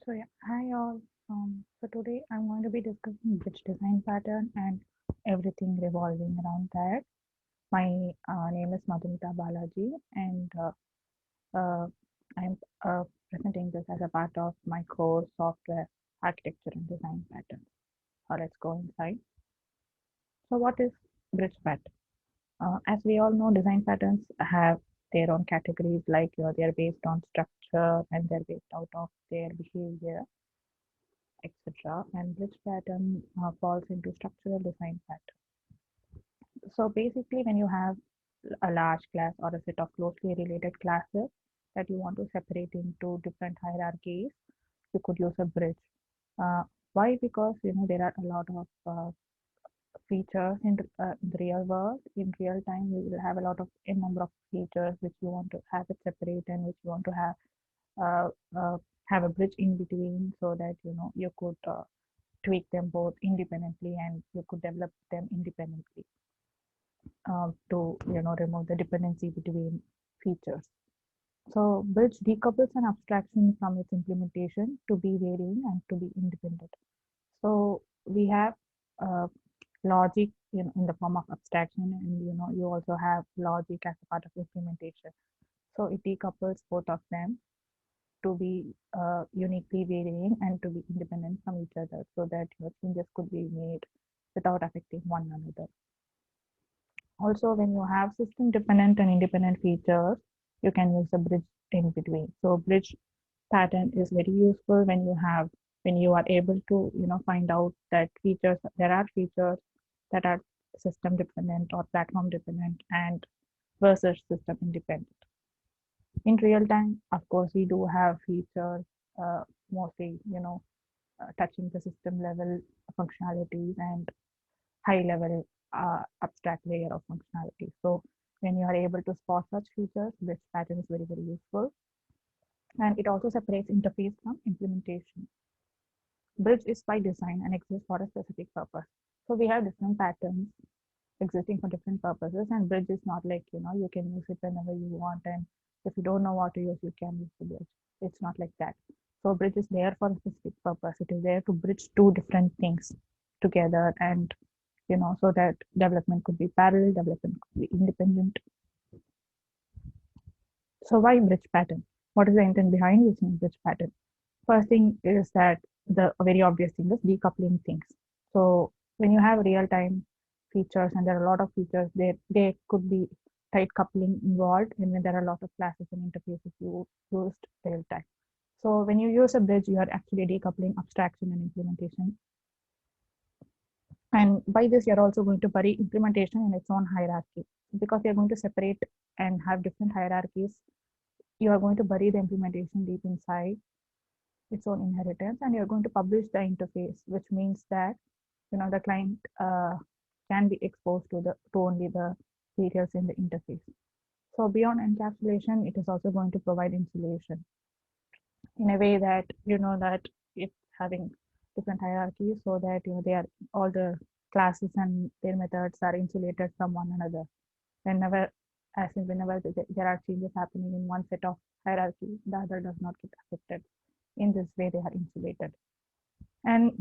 Hi all. So today I'm going to be discussing bridge design pattern and everything revolving around that. My name is Madhumitha Balaji, and uh, I'm presenting this as a part of my course Software Architecture and Design Pattern. Let's go inside. So what is bridge pattern? As we all know, design patterns have their own categories, like they're based on structure and they're based out of their behavior, etc. And bridge pattern falls into structural design pattern. So basically, when you have a large class or a set of closely related classes that you want to separate into different hierarchies, you could use a bridge. Uh, why? Because there are a lot of features in the real world. In real time, you will have a lot of a number of features which you want to have it separate and which you want to uh, uh, have a bridge in between so that you could tweak them both independently and you could develop them independently to remove the dependency between features. So bridge decouples an abstraction from its implementation to be varying and to be independent. So we have uh, logic in the form of abstraction, and you also have logic as a part of implementation. So it decouples both of them to be uniquely varying and to be independent from each other so that your changes could be made without affecting one another. Also, when you have system dependent and independent features, you can use a bridge in between. So bridge pattern is very useful when you are able to find out that there are features that are system dependent or platform dependent and versus system independent. In real time, of course, we do have features mostly touching the system level functionalities and high level abstract layer of functionality. So when you are able to spot such features, this pattern is very, very useful. And it also separates interface from implementation. Bridge is by design and exists for a specific purpose. So we have different patterns existing for different purposes, and bridge is not like you can use it whenever you want, and if you don't know what to use, you can use the bridge. It's not like that. So bridge is there for a specific purpose. It is there to bridge two different things together, and so that development could be parallel, development could be independent. So why bridge pattern? What is the intent behind using bridge pattern? First thing is that the very obvious thing is decoupling things. So when you have real-time features and there are a lot of features, there could be tight coupling involved, and when there are a lot of classes and interfaces you used real time. So when you use a bridge, you are actually decoupling abstraction and implementation. And by this, you're also going to bury implementation in its own hierarchy. Because you're going to separate and have different hierarchies, you are going to bury the implementation deep inside its own inheritance, and you're going to publish the interface, which means that the client can be exposed to only the details in the interface. So beyond encapsulation, it is also going to provide insulation in a way that that it's having different hierarchies so that they are all the classes and their methods are insulated from one another. Whenever whenever there are changes happening in one set of hierarchy, the other does not get affected. In this way, they are insulated, and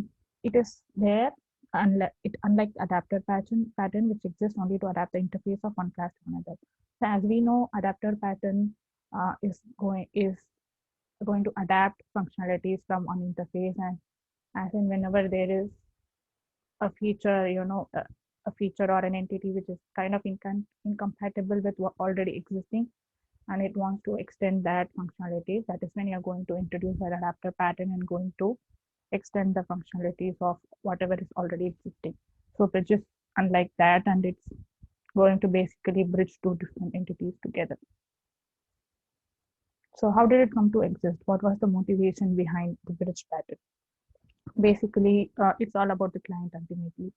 it is there unlike adapter pattern which exists only to adapt the interface of one class to another. So as we know, adapter pattern is going to adapt functionalities from one interface, and as in whenever there is a feature, a feature or an entity which is kind of incompatible with what already existing, and it wants to extend that functionality, that is when you're going to introduce an adapter pattern and going to extend the functionalities of whatever is already existing. So bridge is unlike that, and it's going to basically bridge two different entities together. So how did it come to exist? What was the motivation behind the bridge pattern? Basically, it's all about the client ultimately.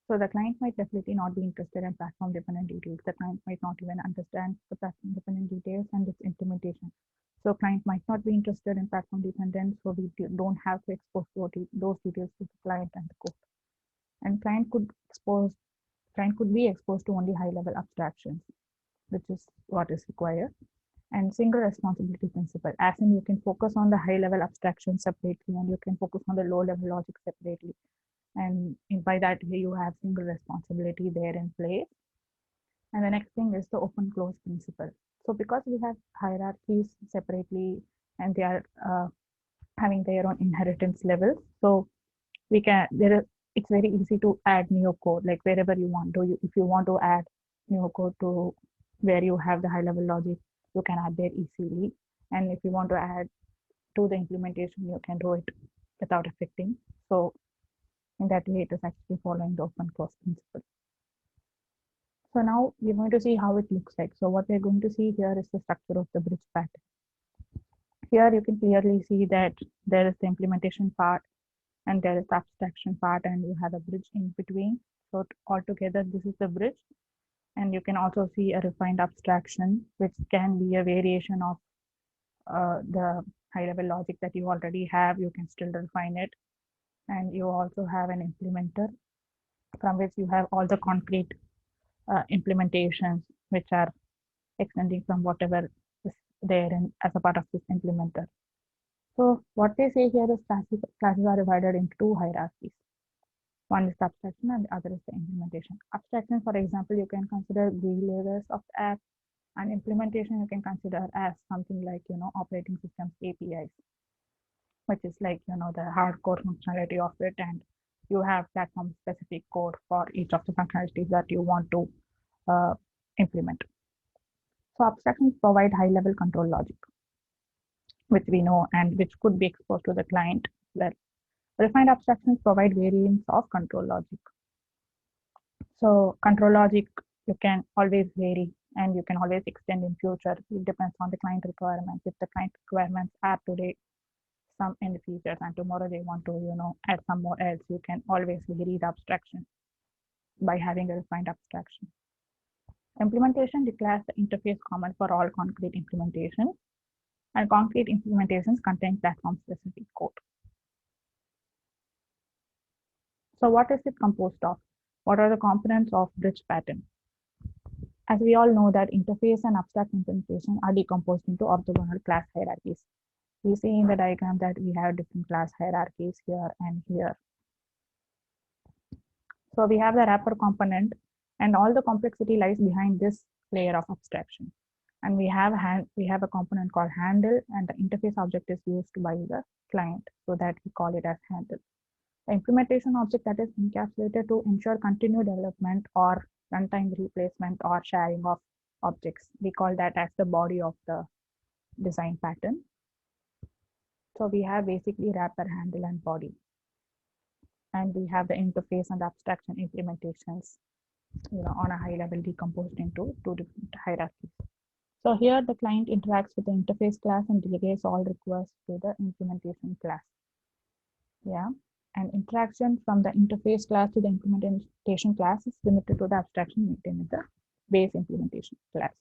So the client might definitely not be interested in platform dependent details. The client might not even understand the platform dependent details and its implementation. So client might not be interested in platform dependent, so we don't have to expose those details to the client and the code. And client could be exposed to only high level abstractions, which is what is required. and single responsibility principle, as in you can focus on the high level abstraction separately and you can focus on the low level logic separately, and by that way you have single responsibility there in place. And the next thing is the open close principle. So because we have hierarchies separately and they are having their own inheritance levels, so we can there is it's very easy to add new code like wherever you want to. If you want to add new code to where you have the high level logic, you can add there easily. And if you want to add to the implementation, you can do it without affecting. So in that way, it is actually following the open close principle. So now we're going to see how it looks like. So what we're going to see here is the structure of the bridge pattern. Here you can clearly see that there is the implementation part and there is the abstraction part, and you have a bridge in between. So altogether, this is the bridge. And you can also see a refined abstraction, which can be a variation of the high level logic that you already have. You can still refine it. And you also have an implementer from which you have all the concrete implementations, which are extending from whatever is there in, as a part of this implementer. So what they say here is classes are divided into two hierarchies. One is the abstraction and the other is the implementation. Abstraction, for example, you can consider GUI layers of the app, and implementation you can consider as something like, operating systems APIs, which is like, the hardcore functionality of it, and you have platform specific code for each of the functionalities that you want to implement. So abstractions provide high level control logic, which we know and which could be exposed to the client. Well, refined abstractions provide variants of control logic. So control logic, you can always vary and you can always extend in future. It depends on the client requirements. If the client requirements are today some end features and tomorrow they want to, add some more else, you can always vary the abstraction by having a refined abstraction. Implementation declares the interface common for all concrete implementations, and concrete implementations contain platform-specific code. So what is it composed of? What are the components of bridge pattern? As we all know that interface and abstract implementation are decomposed into orthogonal class hierarchies. We see in the diagram that we have different class hierarchies here and here. So we have the wrapper component, and all the complexity lies behind this layer of abstraction. And we have a component called handle, and the interface object is used by the client, so that we call it as handle. The implementation object that is encapsulated to ensure continued development or runtime replacement or sharing of objects. We call that as the body of the design pattern. So we have basically wrapper, handle, and body. And we have the interface and the abstraction implementations, on a high level decomposed into two different hierarchies. So here the client interacts with the interface class and delegates all requests to the implementation class. Yeah. And interaction from the interface class to the implementation class is limited to the abstraction maintained in the base implementation class.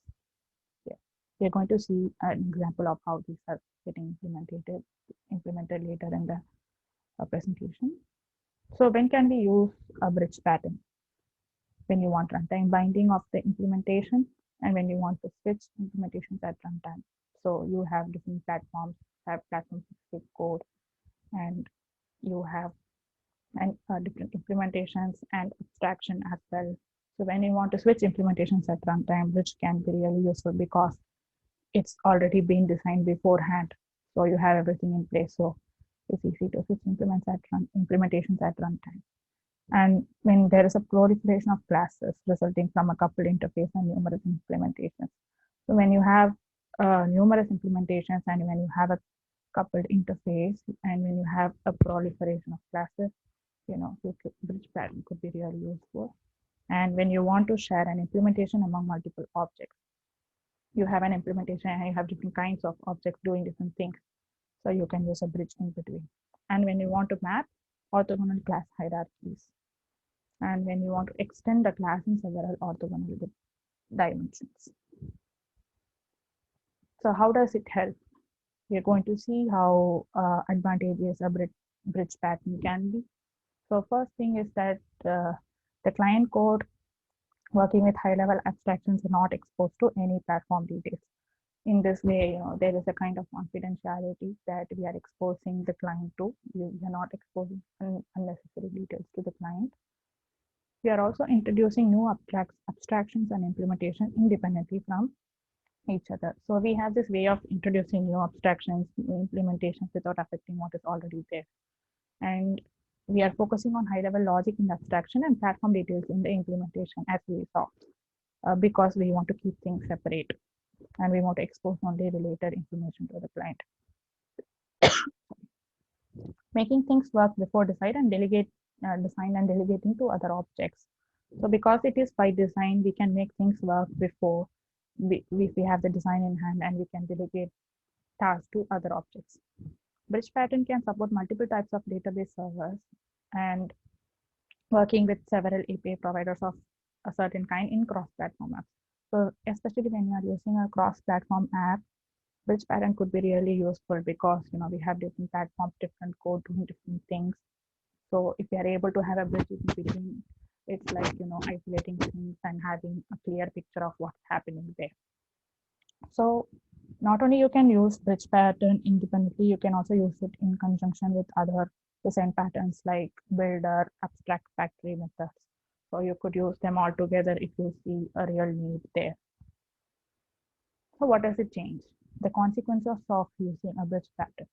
Yeah. We're going to see an example of how these are getting implemented later in the presentation. So when can we use a bridge pattern? When you want runtime binding of the implementation and when you want to switch implementations at runtime. So you have different platforms, have platform-specific code, and you have different implementations and abstraction as well. So when you want to switch implementations at runtime, which can be really useful because it's already been designed beforehand. So you have everything in place. So it's easy to switch implementations at runtime. And when there is a proliferation of classes resulting from a coupled interface and numerous implementations. So when you have numerous implementations and when you have a coupled interface and when you have a proliferation of classes, bridge pattern could be really useful. And when you want to share an implementation among multiple objects, you have an implementation and you have different kinds of objects doing different things. So you can use a bridge in between. And when you want to map orthogonal class hierarchies, and when you want to extend the class in several orthogonal dimensions. So how does it help? We're going to see how advantageous a bridge pattern can be. So first thing is that the client code working with high-level abstractions are not exposed to any platform details. In this way, there is a kind of confidentiality that we are exposing the client to. We are not exposing unnecessary details to the client. We are also introducing new abstractions and implementation independently from each other. So we have this way of introducing new abstractions, new implementations without affecting what is already there. And we are focusing on high-level logic in abstraction and platform details in the implementation, as we saw, because we want to keep things separate and we want to expose only related information to the client. Making things work before design and delegating to other objects. So because it is by design, we can make things work before we have the design in hand, and we can delegate tasks to other objects. Bridge pattern can support multiple types of database servers and working with several API providers of a certain kind in cross-platform apps. So especially when you are using a cross-platform app, bridge pattern could be really useful because we have different platforms, different code doing different things. So if we are able to have a bridge in between, it's like isolating things and having a clear picture of what's happening there. So not only you can use bridge pattern independently, you can also use it in conjunction with other design patterns like builder, abstract factory methods. So you could use them all together if you see a real need there. So what does it change? The consequences of using a bridge pattern.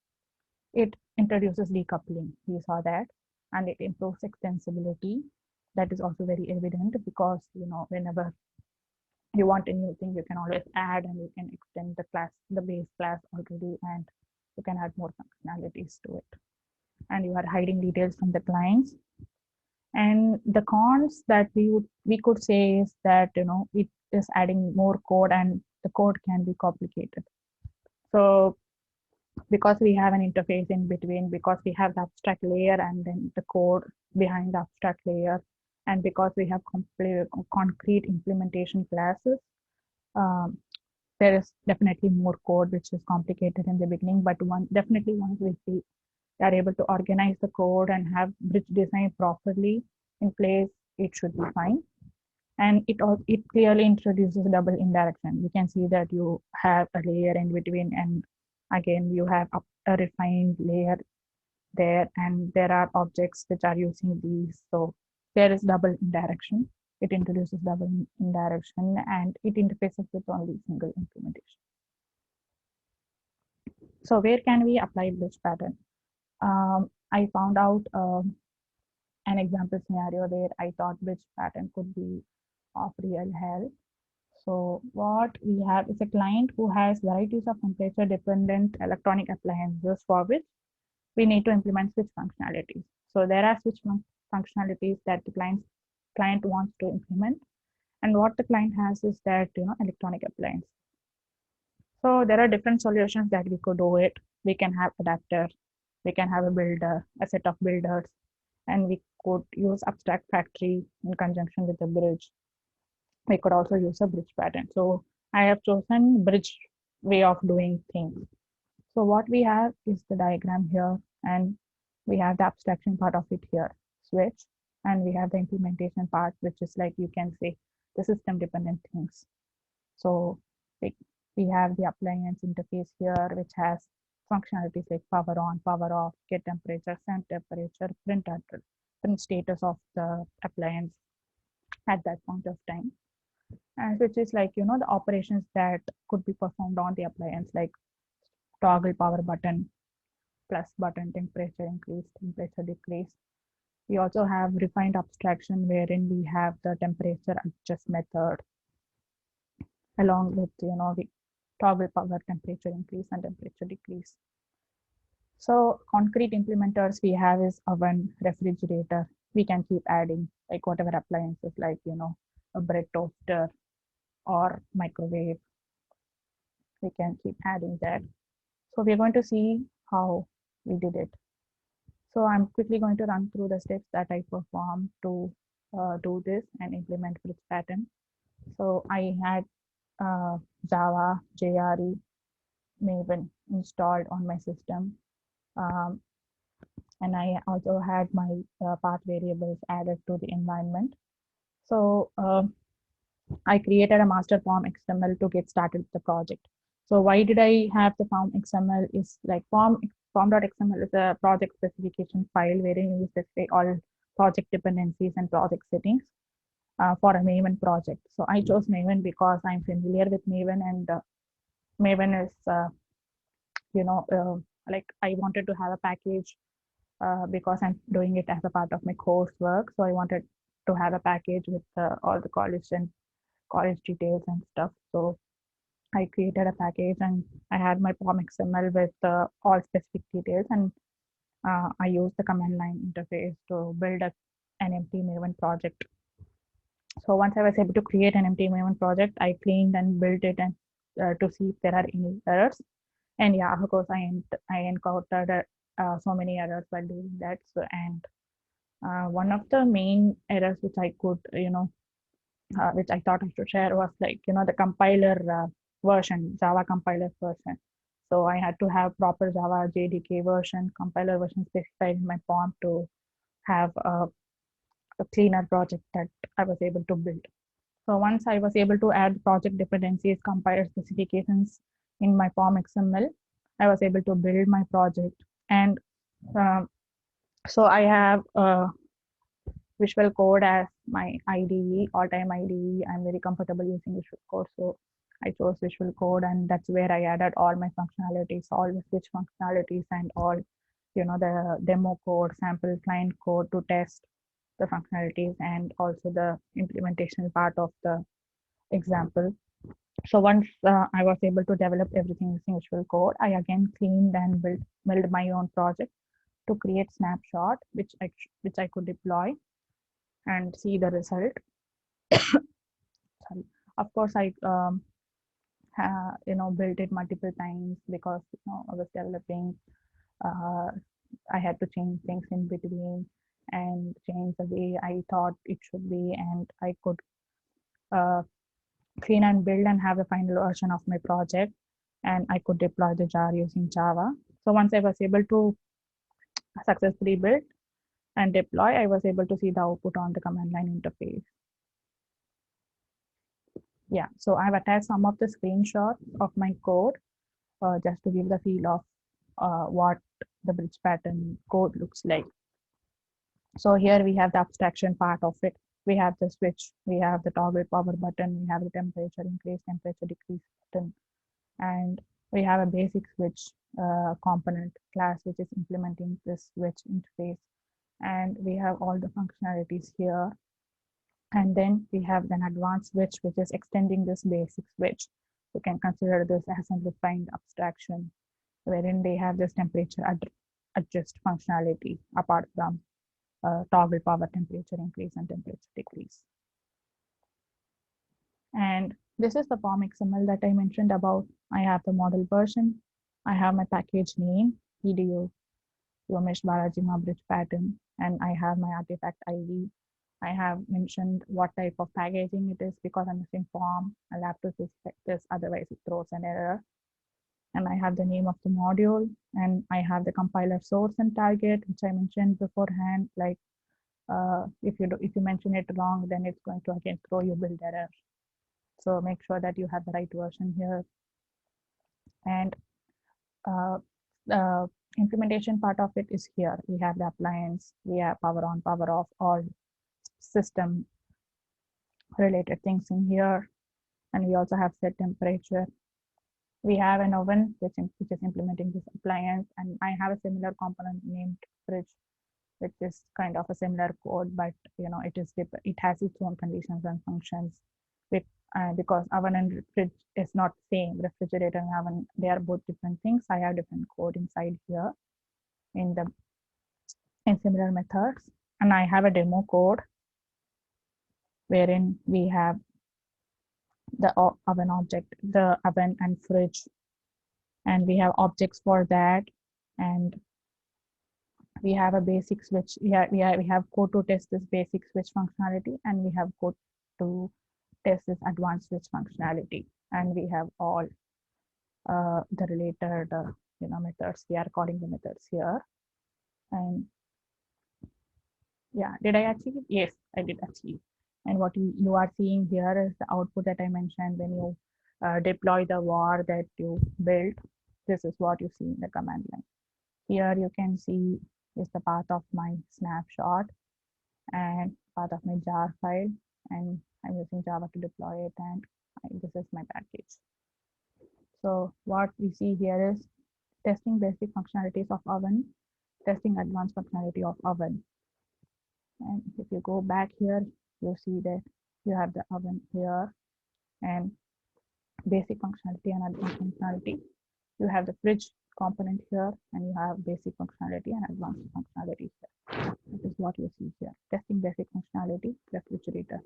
It introduces decoupling, we saw that, and it improves extensibility. That is also very evident because whenever you want a new thing, you can always add and you can extend the base class already, and you can add more functionalities to it. And you are hiding details from the clients. And the cons that we could say is that it is adding more code and the code can be complicated. So because we have an interface in between, because we have the abstract layer and then the code behind the abstract layer, and because we have concrete implementation classes, um, there is definitely more code which is complicated in the beginning, but definitely once we are able to organize the code and have bridge design properly in place, it should be fine. And it clearly introduces double indirection. You can see that you have a layer in between, and again you have a refined layer there, and there are objects which are using these. So there is double indirection. It introduces double indirection and it interfaces with only single implementation. So where can we apply this pattern? I found out an example scenario where I thought which pattern could be of real help. So what we have is a client who has varieties of temperature dependent electronic appliances for which we need to implement switch functionalities. So there are switch functionalities that the client wants to implement, and what the client has is that electronic appliance. So there are different solutions that we could do it. We can have adapter, we can have a builder, a set of builders, and we could use abstract factory in conjunction with the bridge. We could also use a bridge pattern. So I have chosen bridge way of doing things. So what we have is the diagram here, and we have the abstraction part of it here, switch, and we have the implementation part, which is like you can say the system dependent things. So we have the appliance interface here, which has functionalities like power on, power off, get temperature, send temperature, print status of the appliance at that point of time. And which is like, the operations that could be performed on the appliance, like toggle power button, plus button, temperature increase, temperature decrease. We also have refined abstraction wherein we have the temperature adjust method along with the toggle power temperature increase and temperature decrease. So concrete implementers we have is oven, refrigerator. We can keep adding like whatever appliances like a bread toaster or microwave. We can keep adding that. So we're going to see how we did it. So I'm quickly going to run through the steps that I performed to do this and implement bridge pattern. So I had Java, JRE, Maven installed on my system. Um, and I also had my path variables added to the environment. So I created a master form XML to get started with the project. So why did I have the form XML is like form.xml is a project specification file wherein you specify all project dependencies and project settings for a Maven project. So I chose Maven because I'm familiar with Maven, and Maven is, like I wanted to have a package because I'm doing it as a part of my coursework. So I wanted to have a package with all the college details and stuff. So I created a package and I had my POM XML with all specific details, and I used the command line interface to build an empty Maven project. So once I was able to create an empty Maven project, I cleaned and built it and to see if there are any errors. And yeah, of course, I encountered so many errors while doing that. So, and one of the main errors which I could, which I thought I should share was like, the compiler version, Java compiler version. So I had to have proper Java JDK version, compiler version specified in my form to have a cleaner project that I was able to build. So once I was able to add project dependencies, compiler specifications in my form XML, I was able to build my project. And uh, so I have Visual Code as my IDE, all-time IDE. I'm very comfortable using Visual Code, so I chose Visual Code, and that's where I added all my functionalities, all the switch functionalities, and all, the demo code, sample client code to test the functionalities, and also the implementation part of the example. So once I was able to develop everything using Visual Code, I again cleaned and built my own project to create snapshot, which I could deploy and see the result. Sorry. Of course, I built it multiple times because I was developing. Uh, I had to change things in between and change the way I thought it should be, and I could uh, clean and build and have a final version of my project, and I could deploy the jar using Java. So once I was able to successfully build and deploy, I was able to see the output on the command line interface. Yeah, so I've attached some of the screenshots of my code just to give the feel of what the bridge pattern code looks like. So here we have the abstraction part of it. We have the switch, we have the toggle power button, we have the temperature increase, temperature decrease button, and we have a basic switch component class which is implementing this switch interface, and we have all the functionalities here. And then we have an advanced switch which is extending this basic switch. You can consider this as a refined abstraction wherein they have this temperature adjust functionality apart from toggle power temperature increase and temperature decrease. And this is the form XML that I mentioned about. I have the model version. I have my package name, PDO, Yomesh Balaji bridge pattern, and I have my artifact ID. I have mentioned what type of packaging it is because I'm using form. I'll have to specify this, otherwise it throws an error. And I have the name of the module, and I have the compiler source and target, which I mentioned beforehand. Like if you mention it wrong, then it's going to again throw you build error. So make sure that you have the right version here. And the implementation part of it is here. We have the appliance, we have power on, power off, all system related things in here. And we also have set temperature. We have an oven which is implementing this appliance, and I have a similar component named fridge, which is kind of a similar code, but it has its own conditions and functions. With because oven and fridge is not same. Refrigerator and oven, they are both different things. I have different code inside here in similar methods, and I have a demo code wherein we have the oven object, the oven and fridge, and we have objects for that, and we have a basic switch. We have code to test this basic switch functionality, and we have code to test this advanced switch functionality, and we have all the related methods. We are calling the methods here. And yeah, did I achieve? Yes, I did achieve. And what you are seeing here is the output that I mentioned when you deploy the var that you built, this is what you see in the command line. Here you can see is the path of my snapshot and path of my jar file, and I'm using Java to deploy it, and this is my package. So what we see here is testing basic functionalities of oven, testing advanced functionality of oven. And if you go back here, you see that you have the oven here and basic functionality and advanced functionality. You have the fridge component here, and you have basic functionality and advanced functionality here. This is what you see here. Testing basic functionality, refrigerator.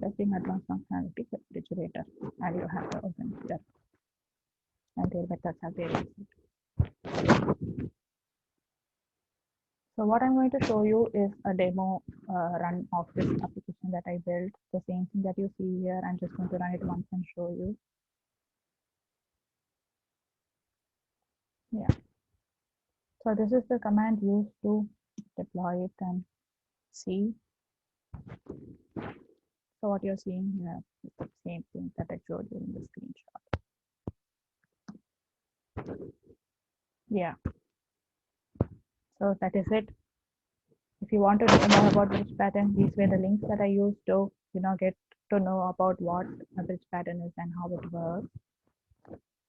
Testing advanced functionality, refrigerator. And you have the oven here. And their methods are very easy. So what I'm going to show you is a demo run of this application that I built. The same thing that you see here. I'm just going to run it once and show you. Yeah. So this is the command used to deploy it and see. So what you're seeing here is the same thing that I showed you in the screenshot. Yeah. So that is it. If you want to know more about bridge pattern, these were the links that I used to, get to know about what a bridge pattern is and how it works.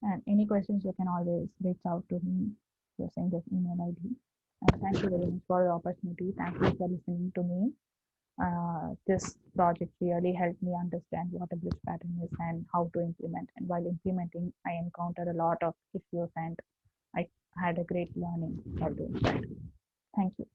And any questions, you can always reach out to me using this email ID. And thank you very much for the opportunity. Thank you for listening to me. This project really helped me understand what a bridge pattern is and how to implement. And while implementing, I encountered a lot of issues and I had a great learning while doing that. Thank you.